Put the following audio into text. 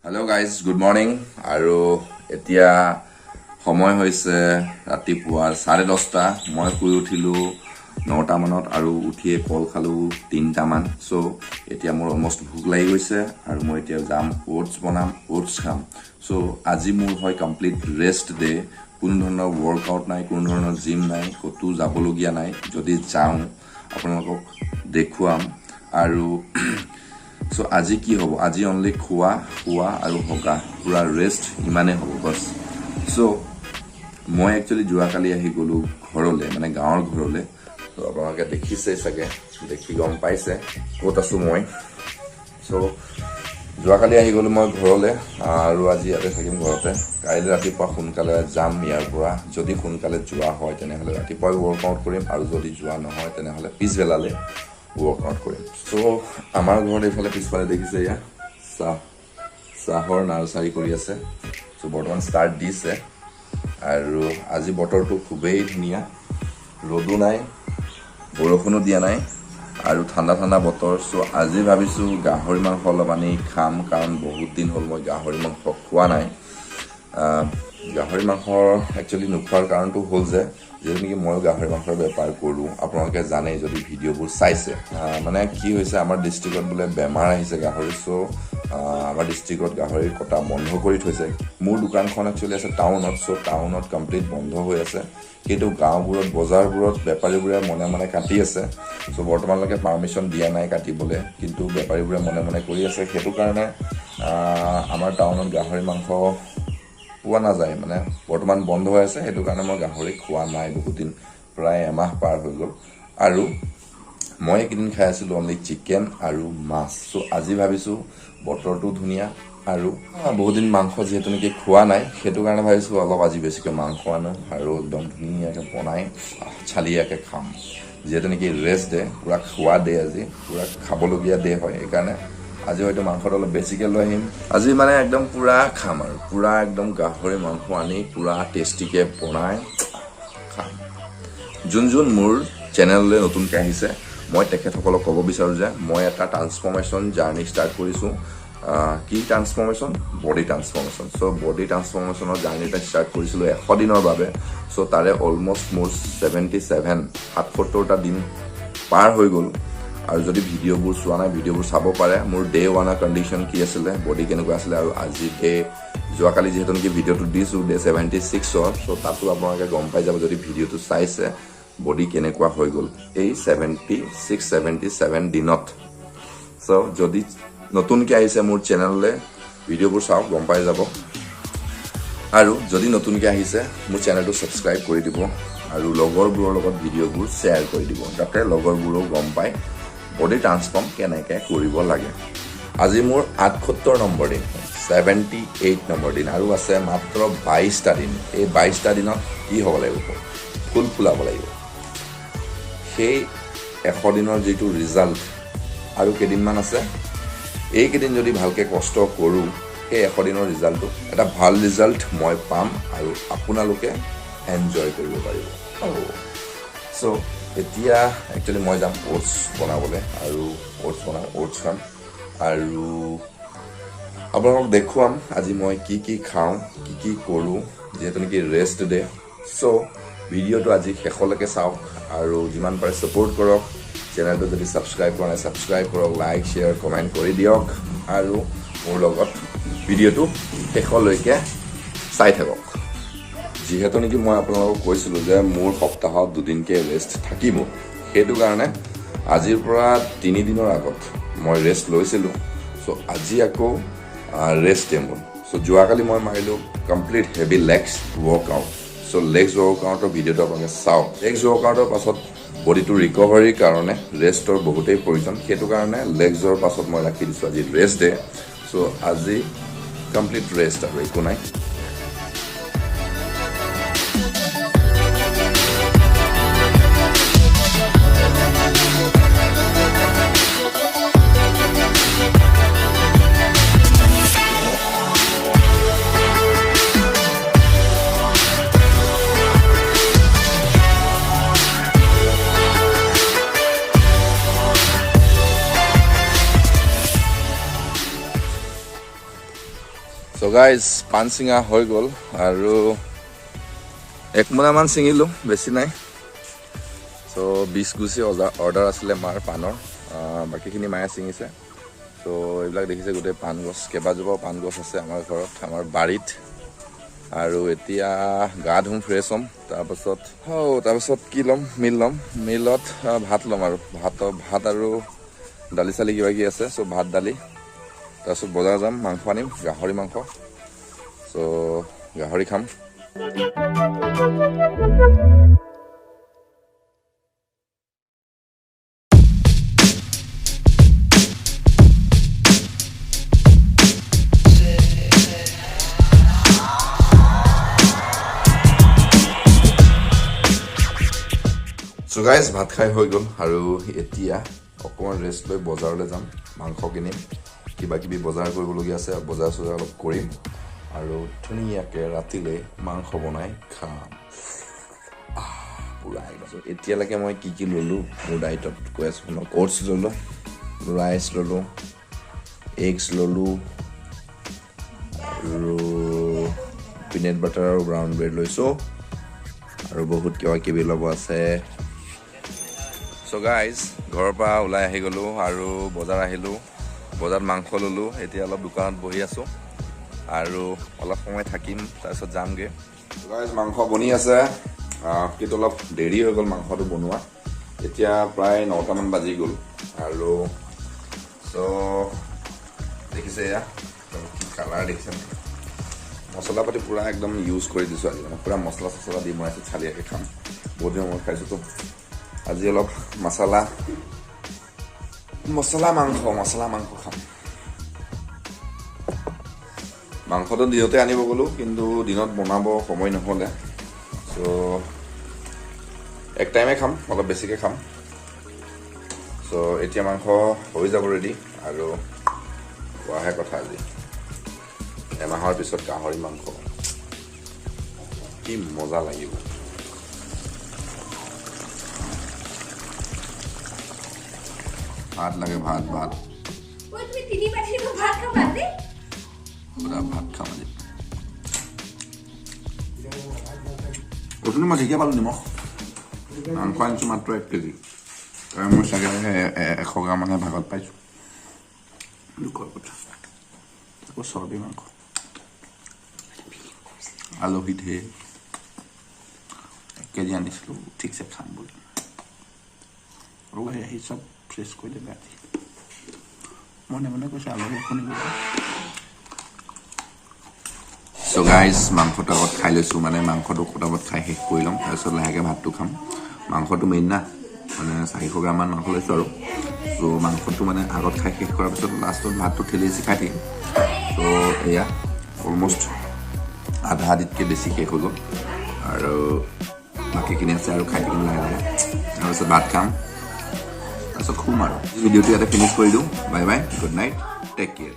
Hello guys, good morning. আৰু এতিয়া সময় হৈছে ৰাতিপুৱা 10:30 মই শুই উঠিলো 9টা মানত আৰু উঠিয়ে কল খালো 3টা মান সো এতিয়া মোৰ অলমোস্ট ভুক লাগি গৈছে আৰু মই এতিয়া যাম ওটছ বনাম ওটছ খাম সো আজি মোৰ হয় কমপ্লিট ৰেষ্ট ডে কোনো ধৰণৰ ওয়াৰ্কআউট নাই কোনো ধৰণৰ জিম নাই কতো যাবলগীয়া নাই যদি যাওঁ আপোনালোকক দেখুৱাম আৰু So আজি কি হ'ব আজি অনলি খোৱা আৰু হগা পুৰা ৰেষ্ট ইমানে হ'ব বস সো মই একচুয়ালি যোৱাকালি আহি গলো ঘৰলে মানে গাঁৱৰ ঘৰলে তো আপোনালোকে দেখিছে চাগে দেখি গম পাইছে ক'ত আছো মই সো যোৱাকালি আহি গলো মই ঘৰলে আৰু আজি ইয়াতে থাকিম ঘৰতে কাইলৈ ৰাতিপুৱা সোনকালে যাম ইয়াৰ পৰা যদি সোনকালে যোৱা হয় তেনেহলে ৰাতিপুৱা ওয়াৰ্কআউট কৰিম আৰু যদি যোৱা নহয় তেনেহলে পিছবেলালে workout কৰিম সো আমাৰ ঘৰত এইফালে পিছফালে দেখিছে ইয়া চাহৰ নাৰ্সাৰী কৰি আছে সো বৰ্তমান ষ্টাৰ্ট দিছে আৰু আজি বতৰটো খুবেই ধুনীয়া ৰ'দো নাই বৰষুণো দিয়া নাই আৰু ঠাণ্ডা বতৰ সো আজি ভাবিছো গাহৰি মাংস অলপ আনি খাম কাৰণ বহুত দিন হ'ল মই গাহৰি মাংস খোৱা নাই গাহৰি মাংস একচুয়ালি নোখোৱাৰ কাৰণটো হ'ল যে যেনেকি মই গাহৰি মাংসৰ বেপাৰ কৰো আপোনালোকে জানে যদি ভিডিঅ'বোৰ চাইছে মানে কি হৈছে আমাৰ ডিস্ট্ৰিক্টত বুলে বেমাৰ আহিছে গাহৰি সো আমাৰ ডিস্ট্ৰিক্টত গাহৰি কটা বন্ধ কৰি থৈছে মোৰ দোকানখন একচুয়ালি আছে টাউনত সো টাউনত কমপ্লিট বন্ধ হৈ আছে কিন্তু গাঁওবোৰত বজাৰবোৰত বেপাৰীবোৰে মনে কাটি আছে সো বৰ্তমানলৈকে পাৰমিশন দিয়া নাই কাটিবলে কিন্তু বেপাৰীবোৰে মনে কৰি আছে সেইটো কাৰণে আমাৰ টাউনত গাহৰি মাংস পোৱা নাযায় মানে বৰ্তমান বন্ধ হৈ আছে সেইটো কাৰণে মই গাহৰি খোৱা নাই বহুত দিন প্ৰায় এমাহ পাৰ হৈ গ'ল আৰু মই একদিন খাই আছিলো অনলি চিকেন আৰু মাছ সো আজি ভাবিছো বতৰটো ধুনীয়া আৰু বহুত দিন মাংস যেহেতু নেকি খোৱা নাই সেইটো কাৰণে ভাবিছো অলপ আজি বেছিকৈ মাংস আনো আৰু একদম ধুনীয়াকৈ বনাই চালিয়াকৈ খাম যেহেতু নেকি ৰেষ্ট ডে পুৰা খোৱা ডে আজি পুৰা খাবলগীয়া ডে হয় সেইকাৰণে আজি হয়তো মাংসটো অলপ বেছিকৈ লৈ আহিম আজি মানে একদম পুৰা খাম আৰু পুৰা একদম গাহৰি মাংস আনি পুৰা টেষ্টিকৈ বনাই খাম যোন মোৰ চেনেললৈ নতুনকৈ আহিছে মই তেখেতসকলক ক'ব বিচাৰো যে মই এটা ট্ৰান্সফৰমেশ্যন জাৰ্নি ষ্টাৰ্ট কৰিছো কি ট্ৰান্সফৰমেশ্যন বডি ট্ৰান্সফৰমেশ্যন সো বডি ট্ৰান্সফৰমেশ্যনৰ জাৰ্নিটা ষ্টাৰ্ট কৰিছিলো 100 দিনৰ বাবে সো তাৰে অলমোষ্ট মোৰ 77টা দিন পাৰ হৈ গ'ল আৰু যদি ভিডিঅ'বোৰ চোৱা নাই ভিডিঅ'বোৰ চাব পাৰে মোৰ ডে 1ৰ কণ্ডিশ্যন কি আছিলে বডি কেনেকুৱা আছিলে আৰু আজি যোৱাকালি যেহেতু নেকি ভিডিঅ'টো দিছো ডে 76ৰ সো তাতো আপোনালোকে গম পাই যাব যদি ভিডিঅ'টো চাইছে বডি কেনেকুৱা হৈ গ'ল এই 77 দিনত সো যদি নতুনকৈ আহিছে মোৰ চেনেললৈ ভিডিঅ'বোৰ চাওক গম পাই যাব আৰু যদি নতুনকৈ আহিছে মোৰ চেনেলটো ছাবস্ক্ৰাইব কৰি দিব আৰু লগৰবোৰৰ লগত ভিডিঅ'বোৰ শ্বেয়াৰ কৰি দিব যাতে লগৰবোৰেও গম পায় বডি ট্ৰান্সফৰ্ম কেনেকৈ কৰিব লাগে আজি মোৰ 78 নম্বৰ দিন 78 নম্বৰ দিন আৰু আছে মাত্ৰ 22টা দিন এই 22টা দিনত কি হ'ব লাগিব ফুল ফুলাব লাগিব সেই 100 দিনৰ যিটো ৰিজাল্ট আৰু কেইদিনমান আছে এইকেইদিন যদি ভালকৈ কষ্ট কৰোঁ সেই 100 দিনৰ ৰিজাল্টটো এটা ভাল ৰিজাল্ট মই পাম আৰু আপোনালোকে এনজয় কৰিব পাৰিব সো এতিয়া একচুয়ালি মই যাম ওটছ বনাবলৈ আৰু ওটছ বনাম ওটছ খাম আৰু আপোনালোকক দেখুৱাম আজি মই কি খাওঁ কি কৰোঁ যেহেতু নেকি ৰেষ্ট ডে সো ভিডিঅ'টো আজি শেষলৈকে চাওক আৰু যিমান পাৰে ছাপোৰ্ট কৰক চেনেলটো যদি ছাবস্ক্ৰাইব কৰা নাই ছাবস্ক্ৰাইব কৰক লাইক শ্বেয়াৰ কমেণ্ট কৰি দিয়ক আৰু মোৰ লগত ভিডিঅ'টো শেষলৈকে চাই থাকক যেহেতু নেকি মই আপোনালোকক কৈছিলোঁ যে মোৰ সপ্তাহত 2 দিনকৈ ৰেষ্ট থাকিব সেইটো কাৰণে আজিৰ পৰা 3 দিনৰ আগত মই ৰেষ্ট লৈছিলোঁ সো আজি আকৌ ৰেষ্ট ডে মোৰ সো যোৱাকালি মই মাৰিলোঁ complete heavy legs workout so legs ৱৰ্কআউটৰ ভিডিঅ'টো আপোনালোকে চাওক লেগছ ৱৰ্কআউটৰ পাছত বডিটো ৰিকভাৰীৰ কাৰণে ৰেষ্টৰ বহুতেই প্ৰয়োজন সেইটো কাৰণে লেগছৰ পাছত মই ৰাখি দিছোঁ আজি ৰেষ্ট ডে সো আজি কমপ্লিট ৰেষ্ট আৰু একো নাই So guys, pan singa হৈ গ'ল আৰু এক মোনামান ছিঙিলোঁ, বেছি নাই। চ' 20 গুচি অৰ্ডাৰ আছিলে মাৰ পাণৰ, বাকীখিনি মায়ে ছিঙিছে। চ' এইবিলাক দেখিছে গোটেই পাণ গছ, কেইবাজোপাও পাণ গছ আছে আমাৰ ঘৰত, আমাৰ বাৰীত। আৰু এতিয়া গা ধুম, ফ্ৰেছ হ'ম, তাৰপাছত কি ল'ম, মিলত ভাত ল'ম আৰু ভাত আৰু দালি চালি কিবা কিবি আছে। চ' ভাত দালি, তাৰপাছত বজাৰ যাম, মাংস আনিম, গাহৰি মাংস। চ' গাহৰি খাম। চ' গাইজ, ভাত খাই হৈ গ'ল আৰু এতিয়া অকণমান ৰেষ্ট লৈ বজাৰলৈ যাম, মাংস কিনিম, কিবা কিবি বজাৰ কৰিবলগীয়া আছে, বজাৰ চজাৰ অলপ কৰিম আৰু ধুনীয়াকৈ ৰাতিলৈ মাংস বনাই খাম। পুৰা একদম। এতিয়ালৈকে মই কি ল'লোঁ মোৰ ডাইটত কৈ আছোঁ শুনক। অ'টছ ল'লোঁ, ৰাইচ ল'লোঁ, এগছ ল'লোঁ আৰু পিনাট বাটাৰ আৰু ব্ৰাউন ব্ৰেড লৈছোঁ আৰু বহুত কিবা কিবি ল'ব আছে। চ' গাইজ, ঘৰৰ পৰা ওলাই আহি গ'লোঁ আৰু বজাৰ আহিলোঁ, বজাৰত মাংস ল'লোঁ। এতিয়া অলপ দোকানত বহি আছোঁ আৰু অলপ সময় থাকিম, তাৰপিছত যামগৈ। গাইজ, মাংস বনি আছে, কিন্তু অলপ দেৰি হৈ গ'ল মাংসটো বনোৱা। এতিয়া প্ৰায় 9টামান বাজি গ'ল আৰু চ' দেখিছে এয়া কি কালাৰ দেখিছে, মছলা পাতি পূৰা একদম ইউজ কৰি দিছোঁ আজি, মানে পূৰা মছলা চছলা দি বনাইছোঁ, চালিয়াকৈ খাম। বহুত দিনৰ মূৰত খাইছোঁতো, আজি অলপ মছলা মাংস খাম। মাংসটো দিনতে আনিব গ'লোঁ, কিন্তু দিনত বনাব সময় নহ'লে। চ' এক টাইমে খাম, অলপ বেছিকৈ খাম। চ' এতিয়া মাংস হৈ যাব ৰেডি আৰু খোৱাহে কথা আজি। এমাহৰ পিছত গাহৰি মাংস, কি মজা লাগিব। ভাত লাগে, ভাত ভাত খাম আজি। অথনি মই ঠিকে পালোঁ নিমখ। মাংস আনিছোঁ মাত্ৰ 1 কেজি, মই চাগে 100 গ্ৰাম মানে ভাগত পাইছোঁ। দুখৰ কথা। আকৌ চৰ্বি মাংস, আলহী ঢেৰ, 1 কেজি আনিছিলোঁ ঠিকছে খাম বুলি। আৰু আহি চব ফ্ৰেছ কৰি দিলে আজি। মনে কৈছে আলহী শুনিব। চ' গাইজ, মাংসটো আগত খাই লৈছোঁ, মানে মাংসটো কটাবত খাই শেষ কৰি ল'ম, তাৰপিছত লাহেকৈ ভাতটো খাম। মাংসটো মেইন না, মানে 400 গ্ৰামমান মাংস লৈছোঁ আৰু। চ' মাংসটো মানে আগত খাই শেষ কৰাৰ পিছত লাষ্টত ভাতটো ঠেলি খাই থাকিম। চ' এয়া অলমষ্ট আধা আধিতকৈ বেছি শেষ হৈ গ'ল আৰু বাকীখিনি আছে আৰু খাই থাকিম লাহে লাহে। তাৰপিছত ভাত খাম, তাৰপিছত শুম আৰু। ভিডিঅ'টো ইয়াতে ফিনিছ কৰি দিওঁ। Bye bye, good night, take care.